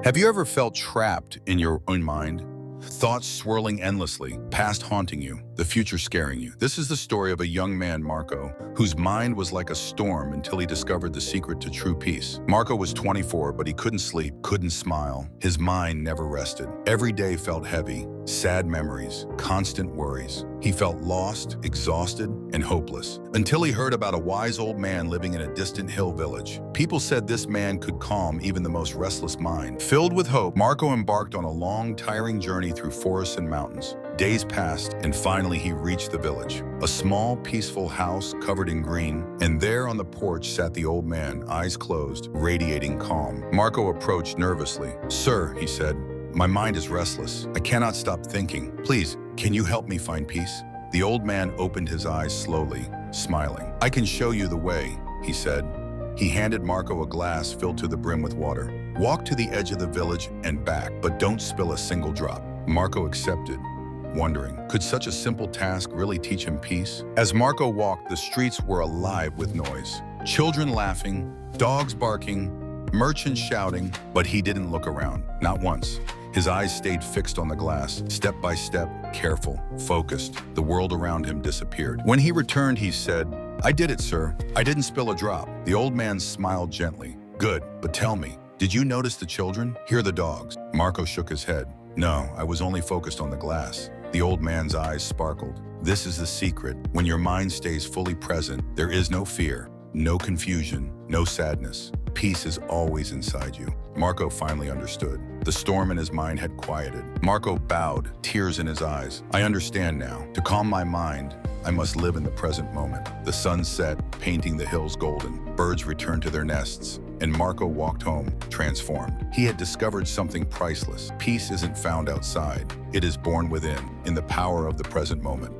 Have you ever felt trapped in your own mind? Thoughts swirling endlessly, past haunting you, the future scaring you. This is the story of a young man, Marco, whose mind was like a storm until he discovered the secret to true peace. Marco was 24, but he couldn't sleep, couldn't smile. His mind never rested. Every day felt heavy, sad memories, constant worries. He felt lost, exhausted, and hopeless, until he heard about a wise old man living in a distant hill village. People said this man could calm even the most restless mind. Filled with hope, Marco embarked on a long, tiring journey through forests and mountains. Days passed, and finally he reached the village. A small, peaceful house covered in green, and there on the porch sat the old man, eyes closed, radiating calm. Marco approached nervously. "Sir," he said, "my mind is restless. I cannot stop thinking. Please, can you help me find peace?" The old man opened his eyes slowly, smiling. "I can show you the way," he said. He handed Marco a glass filled to the brim with water. "Walk to the edge of the village and back, but don't spill a single drop." Marco accepted, wondering, could such a simple task really teach him peace? As Marco walked, the streets were alive with noise. Children laughing, dogs barking, merchants shouting, but he didn't look around, not once. His eyes stayed fixed on the glass, step by step, careful, focused. The world around him disappeared. When he returned, he said, "I did it, sir. I didn't spill a drop." The old man smiled gently. "Good, but tell me, did you notice the children? Hear the dogs?" Marco shook his head. "No, I was only focused on the glass." The old man's eyes sparkled. "This is the secret. When your mind stays fully present, there is no fear, no confusion, no sadness. Peace is always inside you." Marco finally understood. The storm in his mind had quieted. Marco bowed, tears in his eyes. "I understand now. To calm my mind, I must live in the present moment." The sun set, painting the hills golden. Birds returned to their nests, and Marco walked home, transformed. He had discovered something priceless. Peace isn't found outside. It is born within, in the power of the present moment.